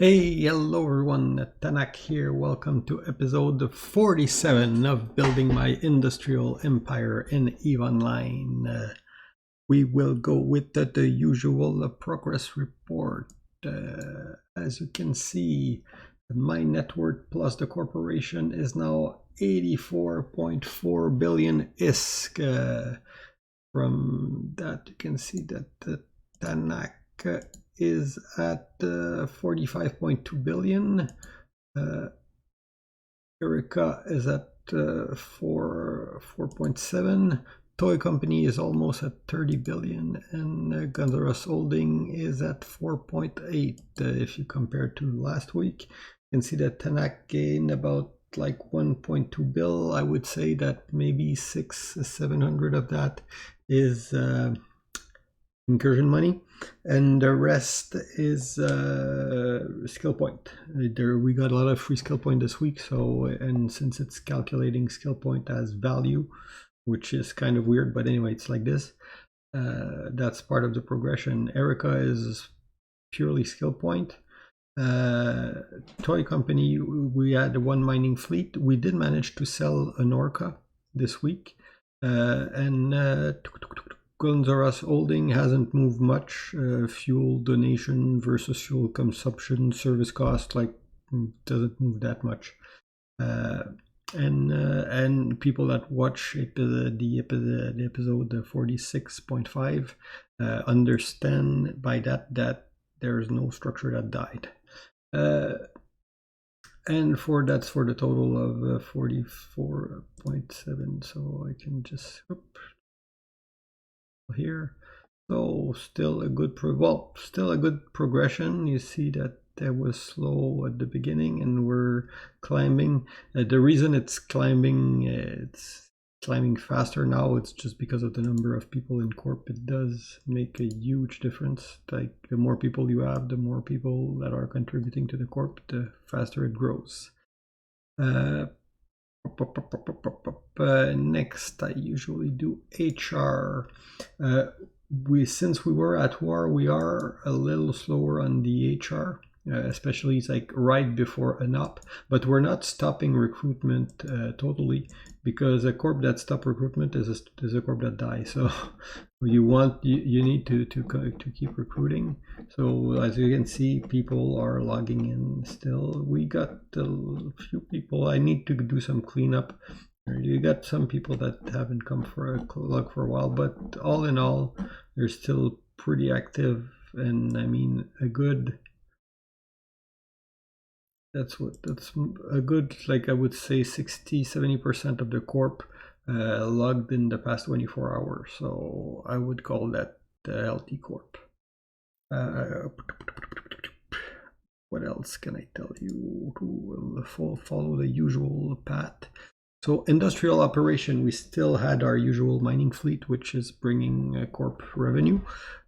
Hey, hello everyone, Tanak here. Welcome to episode 47 of Building My Industrial Empire in EVE Online. We will go with the usual progress report. As you can see, my net worth plus the corporation is now 84.4 billion ISK. From that, you can see that the Tanak is at 45.2 billion. Erica is at 4.7. Toy Company is almost at 30 billion, and Guns R Us Holding is at 4.8. If you compare to last week, you can see that Tanak gained about like 1.2 bill. I would say that maybe 700 of that is incursion money, and the rest is skill point. We got a lot of free skill point this week, so, and since it's calculating skill point as value, which is kind of weird, but anyway, it's like this. That's part of the progression. Erica is purely skill point. Toy Company, we had one mining fleet. We did manage to sell an Orca this week, and Guns R Us Holding hasn't moved much. Fuel donation versus fuel consumption, service cost, like, doesn't move that much. And people that watch the episode 46.5 understand by that there is no structure that died. And that's for the total of 44.7. So I can just here. So still a good progression. You see that that was slow at the beginning, and we're climbing. The reason it's climbing faster now, it's just because of the number of people in corp. It does make a huge difference. Like, the more people you have, the more people that are contributing to the corp, the faster it grows. Next, I usually do HR. Since we were at war, we are a little slower on the HR. Especially it's like right before an op, but we're not stopping recruitment totally, because a corp that stops recruitment is a corp that dies. So you need to keep recruiting. So as you can see, people are logging in still. We got a few people. I need to do some cleanup. You got some people that haven't come for a log for a while, but all in all, they're still pretty active, and I mean that's a good, like, I would say 60-70% of the corp logged in the past 24 hours. So I would call that the healthy corp. What else can I tell you? We'll follow the usual path. So industrial operation, we still had our usual mining fleet, which is bringing corp revenue.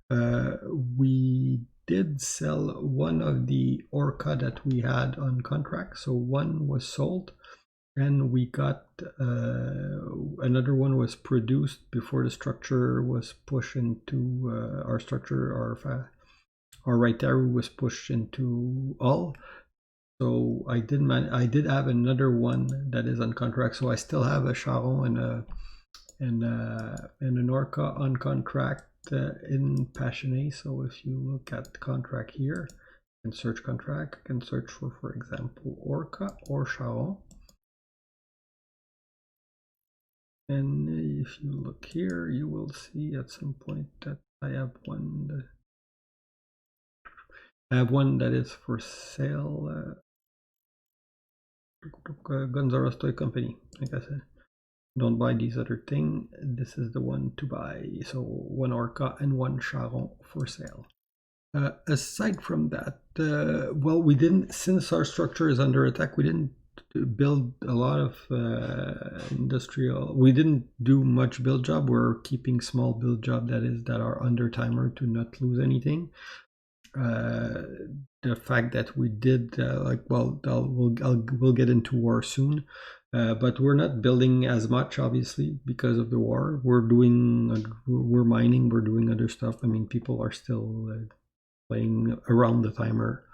We did sell one of the Orca that we had on contract, so one was sold, and we got another one was produced before the structure was pushed into our structure. Our right arrow was pushed into all. So I did have another one that is on contract, so I still have a Charon and an Orca on contract in Passionate. So if you look at contract here and search contract, I can search for example, Orca or Charon. And if you look here, you will see at some point that I have one that is for sale. Guns R Us Toy Company. Like I said, don't buy these other things. This is the one to buy. So one Orca and one Charon for sale. Aside from that, well, we didn't, since our structure is under attack, we didn't build a lot of industrial. We didn't do much build job. We're keeping small build job that are under timer to not lose anything. The fact that we did we'll get into war soon, but we're not building as much, obviously, because of the war. We're mining, we're doing other stuff. I mean, people are still playing around the timer.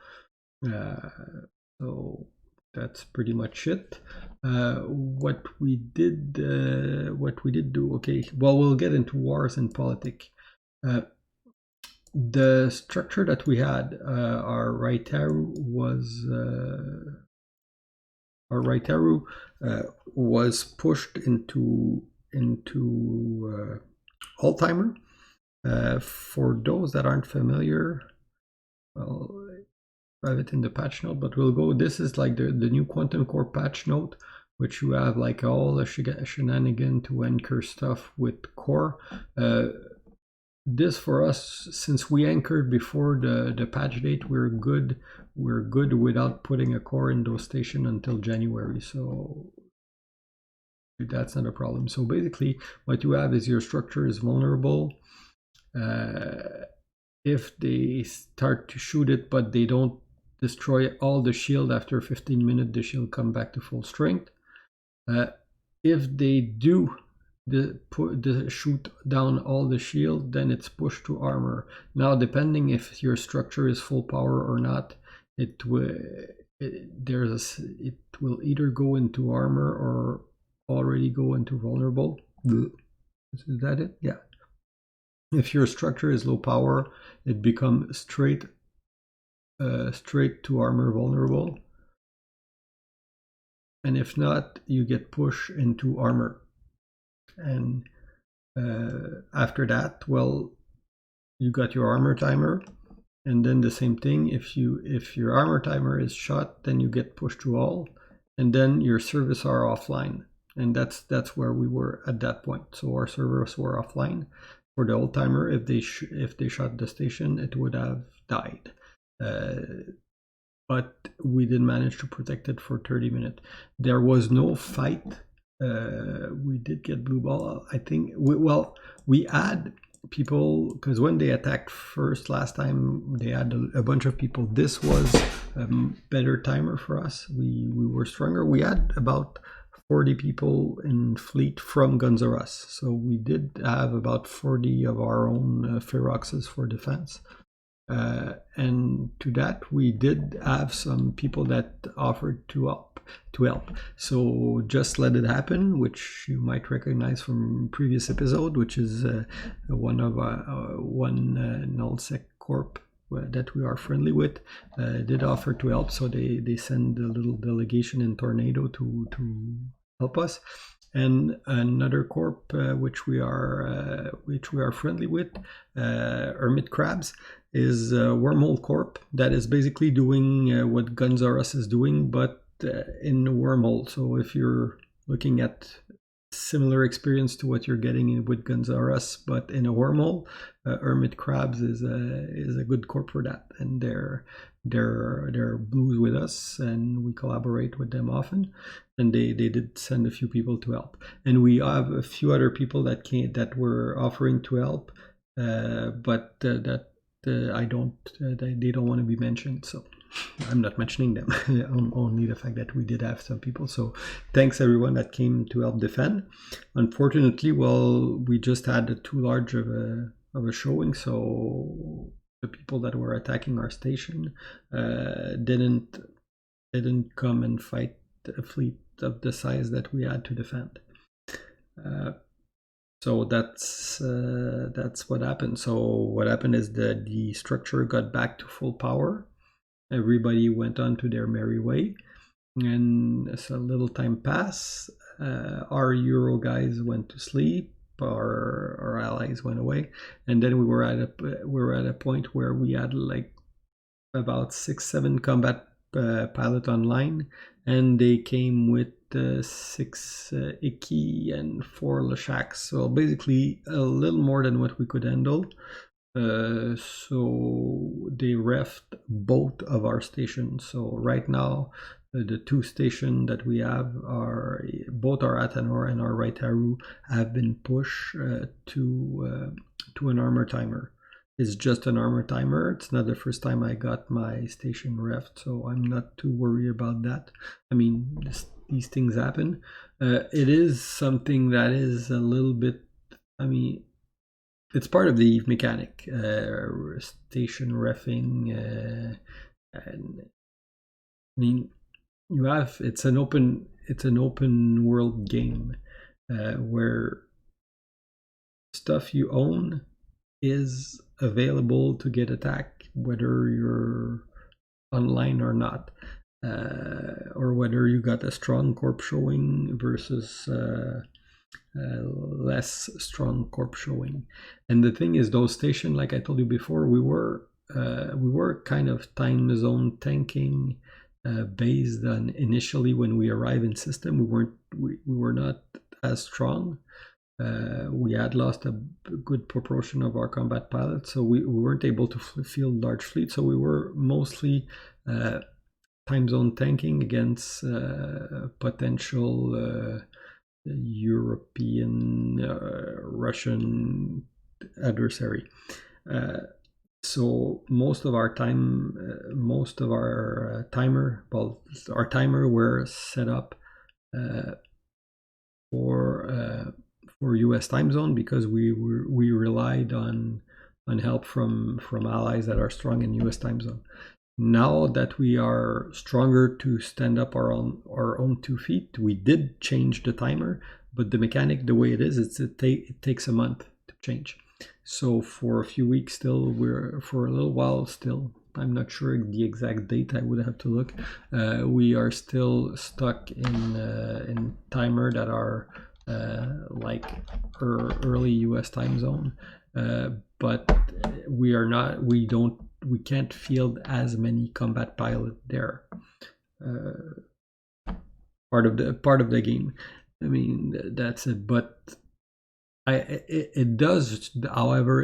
So that's pretty much it. What we did do. Okay, well, we'll get into wars and politics. The structure that we had, our Raitaru was pushed into all-timer. For those that aren't familiar, well, I have it in the patch note, but we'll go. This is like the new Quantum Core patch note, which you have like all the shenanigan to anchor stuff with core. This for us, since we anchored before the patch date, we're good without putting a core in those stations until January, so that's not a problem. So basically what you have is your structure is vulnerable. If they start to shoot it but they don't destroy all the shield after 15 minutes, the shield come back to full strength. If they do shoot down all the shield, then it's pushed to armor. Now, depending if your structure is full power or not, it will either go into armor or already go into vulnerable. Is that it? Yeah. If your structure is low power, it becomes straight to armor vulnerable. And if not, you get pushed into armor. And after that, well, you got your armor timer, and then the same thing. If your armor timer is shot, then you get pushed to all, and then your servers are offline. And that's where we were at that point. So our servers were offline. For the old timer, if they shot the station, it would have died. But we did manage to protect it for 30 minutes. There was no fight. We did get blue ball. I think we had people, because when they attacked first last time, they had a bunch of people. This was a better timer for us. We were stronger. We had about 40 people in fleet from Guns R Us, so we did have about 40 of our own Feroxes for defense. And to that, we did have some people that offered to help. So just let it happen, which you might recognize from previous episode, which is one nullsec corp that we are friendly with, did offer to help. So they send a little delegation in Tornado to help us. And another corp which we are friendly with, Hermit Crabs, is Wormhole Corp that is basically doing what Guns R Us is doing, but in the wormhole. So if you're looking at similar experience to what you're getting in with Guns R Us, but in a wormhole, Hermit Crabs is a good corp for that, and they're blues with us, and we collaborate with them often. And they did send a few people to help, and we have a few other people that were offering to help, but they don't want to be mentioned, so I'm not mentioning them. Only the fact that we did have some people. So thanks everyone that came to help defend. Unfortunately, well, we just had too large of a showing, so the people that were attacking our station didn't come and fight a fleet of the size that we had to defend. So that's what happened. So what happened is that the structure got back to full power. Everybody went on to their merry way, and as a little time passed, our Euro guys went to sleep. Our allies went away, and then we were at a point where we had like about 6-7 combat pilot online, and they came with 6 Icky and 4 Lashaks, so basically a little more than what we could handle. So they refed both of our stations. So right now, the 2 stations that we have are both our Atanor and our Raitaru have been pushed to an armor timer. It's just an armor timer. It's not the first time I got my station refed, so I'm not too worried about that. I mean, these things happen. It is something that is a little bit, I mean, it's part of the EVE mechanic, station reffing, and mean, it's an open world game where stuff you own is available to get attacked, whether you're online or not, or whether you got a strong corp showing versus less strong corp showing. And the thing is, those stations, like I told you before, we were kind of time zone tanking based on initially when we arrived in system. We were not as strong. We had lost a good proportion of our combat pilots, so we weren't able to field large fleets. So we were mostly time zone tanking against potential European, Russian adversary. So most of our timer, our timer were set up for US time zone because we relied on help from allies that are strong in US time zone. Now that we are stronger to stand up our own 2 feet, we did change the timer, but the mechanic, the way it is, it takes a month to change. So for a few weeks still, for a little while still, I'm not sure the exact date, I would have to look, we are still stuck in timer that are like early US time zone, but we can't field as many combat pilot there. Part of the game. I mean, that's it. But it does, however,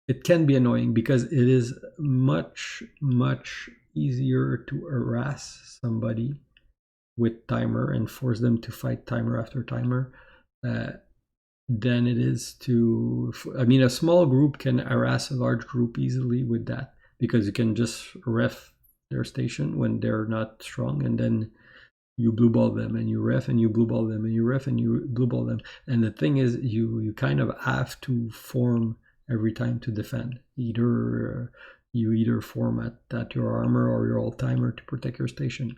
it can be annoying because it is much easier to harass somebody with timer and force them to fight timer after timer than it is to. I mean, a small group can harass a large group easily with that because you can just ref their station when they're not strong, and then you blue ball them, and you ref, and you blue ball them, and you ref, and you blue ball them. And the thing is, you kind of have to form every time to defend. You either form at your armor or your old timer to protect your station.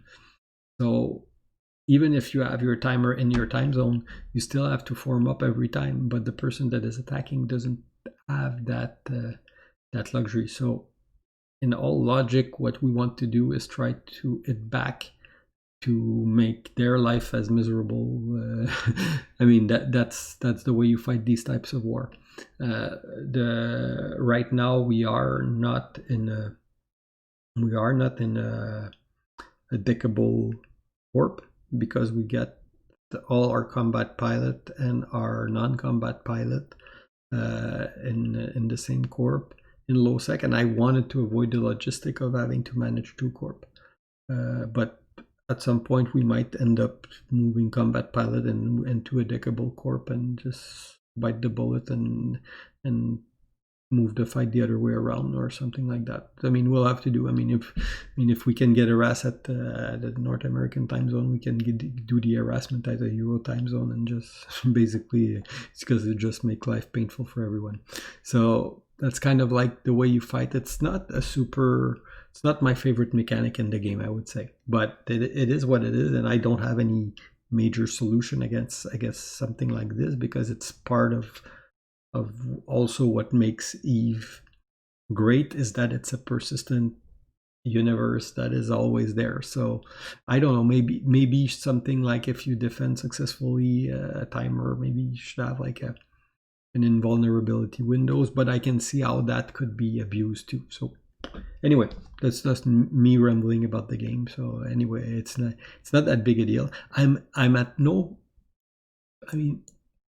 So even if you have your timer in your time zone, you still have to form up every time, but the person that is attacking doesn't have that luxury. So in all logic, what we want to do is try to hit back to make their life as miserable. I mean, that's the way you fight these types of war. Right now we are not in a deckable warp because we get all our combat pilot and our non-combat pilot in the same corp in low sec, and I wanted to avoid the logistic of having to manage 2 corp. But at some point we might end up moving combat pilot into a deckable corp and just bite the bullet and move the fight the other way around or something like that. I mean, we'll have to do. I mean, if we can get harassed at the North American time zone, we can do the harassment at the Euro time zone, and just basically it's because it just make life painful for everyone. So that's kind of like the way you fight. It's not my favorite mechanic in the game, I would say, but it is what it is, and I don't have any major solution against, I guess, something like this, because it's part of also what makes EVE great is that it's a persistent universe that is always there. So I don't know, maybe something like if you defend successfully a timer, maybe you should have like an invulnerability windows, but I can see how that could be abused too. So anyway, that's just me rambling about the game. So anyway, it's not that big a deal. I'm at no, I mean,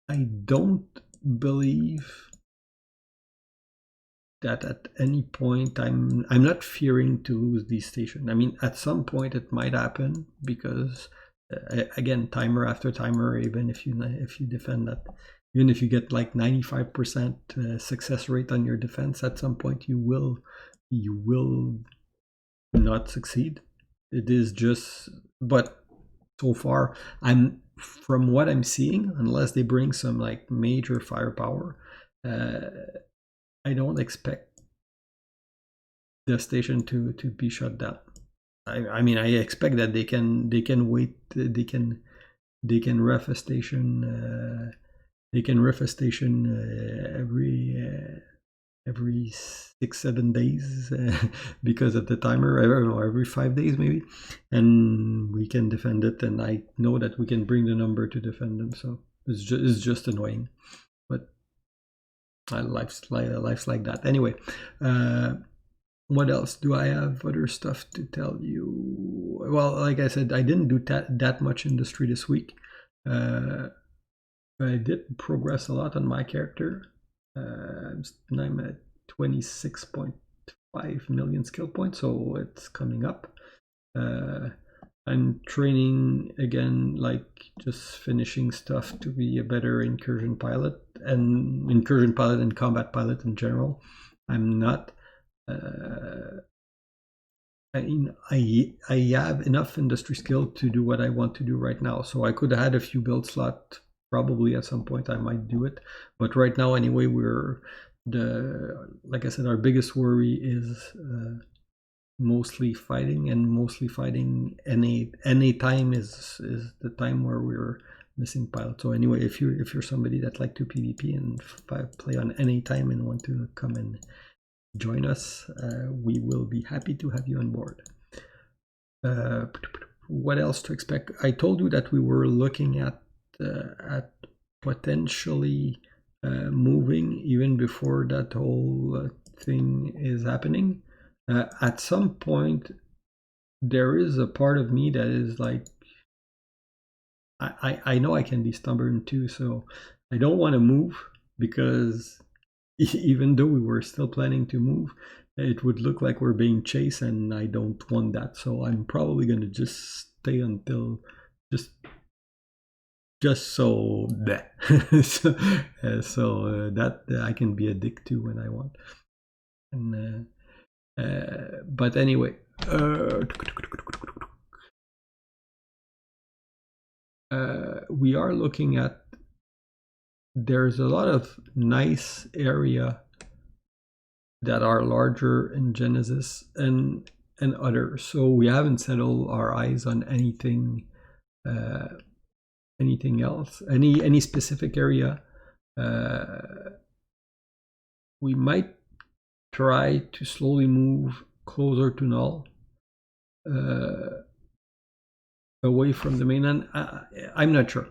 I don't believe that at any point I'm not fearing to lose these stations. I mean, at some point it might happen because again, timer after timer, even if you defend that, even if you get like 95% success rate on your defense, at some point you will not succeed. It is just, but so far from what I'm seeing, unless they bring some like major firepower, I don't expect the station to be shut down. I mean, I expect that they can wait, they can ref a station, every 6-7 days because of the timer. I don't know, every 5 days maybe, and we can defend it. And I know that we can bring the number to defend them. So it's just annoying, but life's like that. Anyway, what else do I have? Other stuff to tell you? Well, like I said, I didn't do that much industry this week. I did progress a lot on my character. I'm at 26.5 million skill points, so it's coming up. I'm training again, like just finishing stuff to be a better incursion pilot and combat pilot in general. I'm not. I have enough industry skill to do what I want to do right now. So I could have had a few build slot. Probably at some point I might do it, but right now anyway, like I said, our biggest worry is mostly fighting, and mostly fighting any time is the time where we're missing pilots. So anyway, if you're somebody that like to PvP and play on any time and want to come and join us, we will be happy to have you on board. What else to expect? I told you that we were looking at potentially moving even before that whole thing is happening. At some point, there is a part of me that is like, I know I can be stubborn too, so I don't want to move, because even though we were still planning to move, it would look like we're being chased, and I don't want that. So I'm probably going to just stay until just so that that I can be a dick to when I want. And but anyway, we are looking at, there's a lot of nice area that are larger in Genesis and others. So we haven't settled our eyes on anything else, any specific area. We might try to slowly move closer to null, away from the mainland. I'm not sure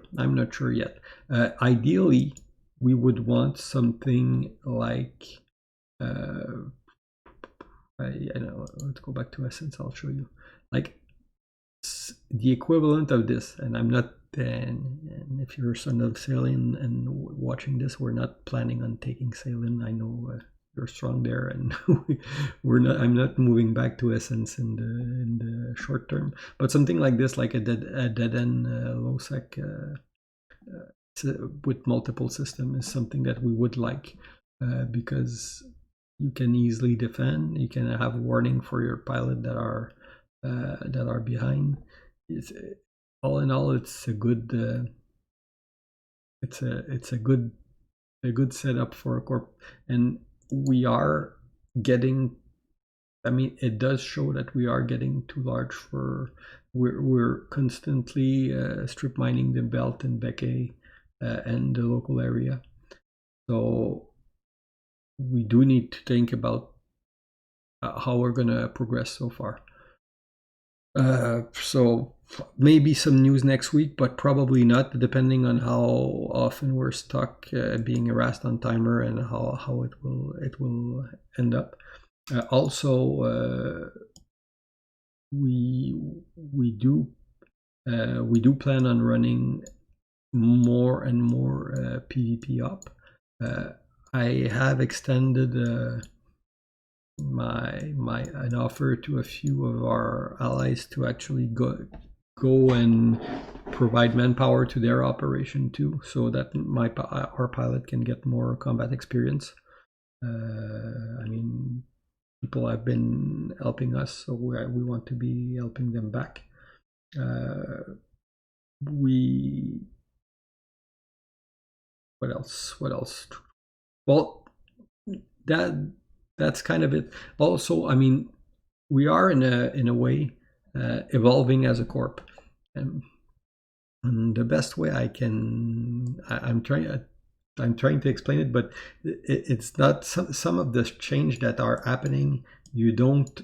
yet. Ideally, we would want something like, I know, let's go back to Essence, I'll show you. Like the equivalent of this, and I'm not, and if you're a son of Salin and watching this, we're not planning on taking Salin. I know you're strong there, and I'm not moving back to Essence in the short term. But something like this, like a dead end low sec with multiple system, is something that we would like, because you can easily defend. You can have warning for your pilot that are behind. All in all, it's a good it's a good setup for a corp. And we are getting, I mean, it does show that we are getting too large for, we're constantly strip mining the belt in Becquet and the local area. So we do need to think about how we're gonna progress so far. So maybe some news next week, but probably not, depending on how often we're stuck being harassed on timer and how it will end up. Also, we do plan on running more and more PvP up. I have extended an offer to a few of our allies to actually go and provide manpower to their operation too, so that our pilot can get more combat experience. I mean, people have been helping us, so we want to be helping them back. What else? Well, that's kind of it. Also, I mean, we are in a way evolving as a corp, and the best way I'm trying to explain it, but it's not some of the change that are happening. You don't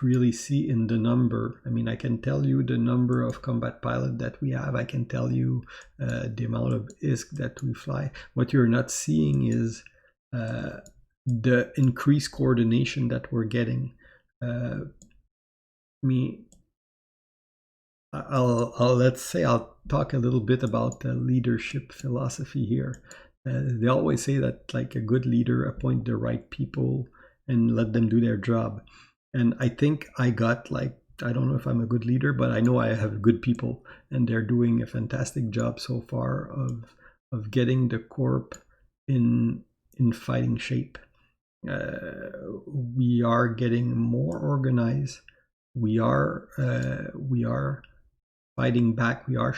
really see in the number. I mean, I can tell you the number of combat pilot that we have. I can tell you the amount of ISK that we fly. What you're not seeing is the increased coordination that we're getting. I'll talk a little bit about the leadership philosophy here. They always say that like a good leader appoint the right people and let them do their job. And I think I got like, I don't know if I'm a good leader, but I know I have good people, and they're doing a fantastic job so far of getting the corp in fighting shape. We are getting more organized. We are fighting back. We are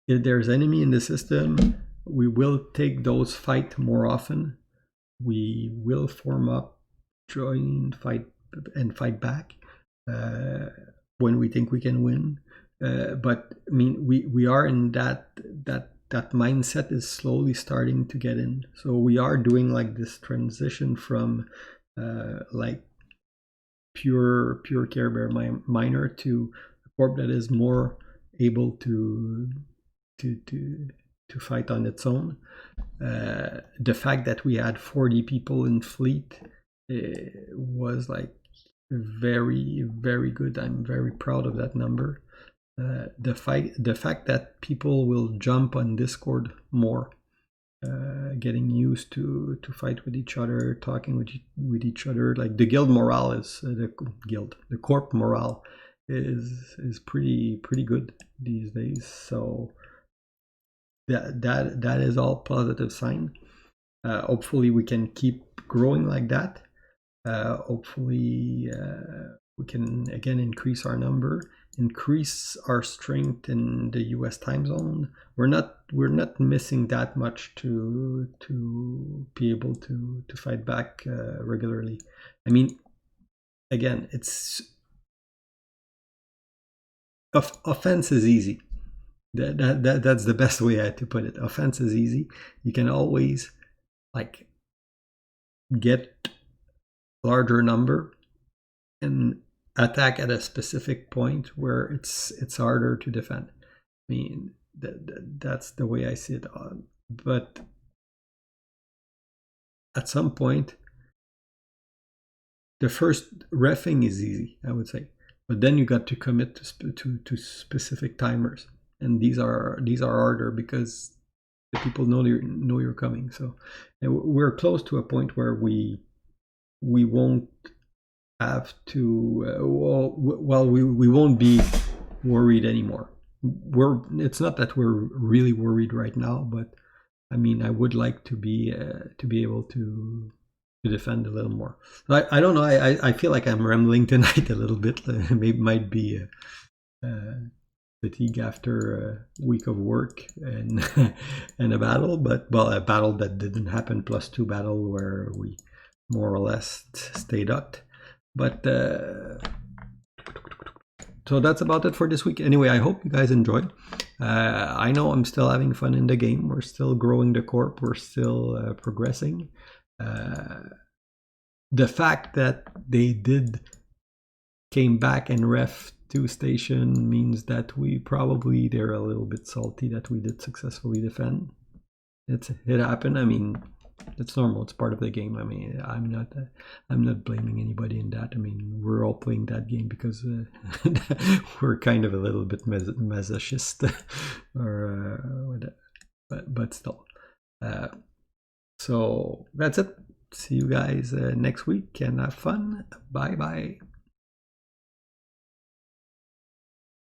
if there's enemy in the system, we will take those fight more often. We will form up, join, fight, and fight back when we think we can win. But I mean, we are in that mindset is slowly starting to get in. So we are doing like this transition from like pure Care Bear miner to a corp that is more able to fight on its own. The fact that we had 40 people in fleet was like very, very good. I'm very proud of that number. The fact that people will jump on Discord more, getting used to fight with each other, talking with each other. Like the guild morale is the corp morale is pretty good these days. So that is all positive sign. Hopefully we can keep growing like that. Hopefully we can again increase our number, increase our strength in the US time zone. We're not missing that much to be able to fight back regularly. I mean, again, it's offense is easy. That's the best way to put it. Offense is easy. You can always like get larger number and attack at a specific point where it's harder to defend. I mean, that's the way I see it. But at some point, the first reffing is easy, I would say, but then you got to commit to specific timers, and these are harder because the people know you're coming. So we're close to a point where we won't have to we won't be worried anymore. It's not that we're really worried right now, but I mean, I would like to be able to defend a little more. I don't know. I feel like I'm rambling tonight a little bit. Maybe might be fatigue after a week of work and and a battle, but well, a battle that didn't happen +2 battle where we more or less stayed up. But so that's about it for this week. Anyway, I hope you guys enjoyed. I know I'm still having fun in the game. We're still growing the corp. We're still progressing. The fact that they came back and ref 2 station means that they're a little bit salty that we did successfully defend. It happened. I mean, it's normal. It's part of the game. I mean, I'm not blaming anybody in that. I mean, we're all playing that game because we're kind of a little bit masochist, or but still. So that's it. See you guys next week and have fun. Bye bye.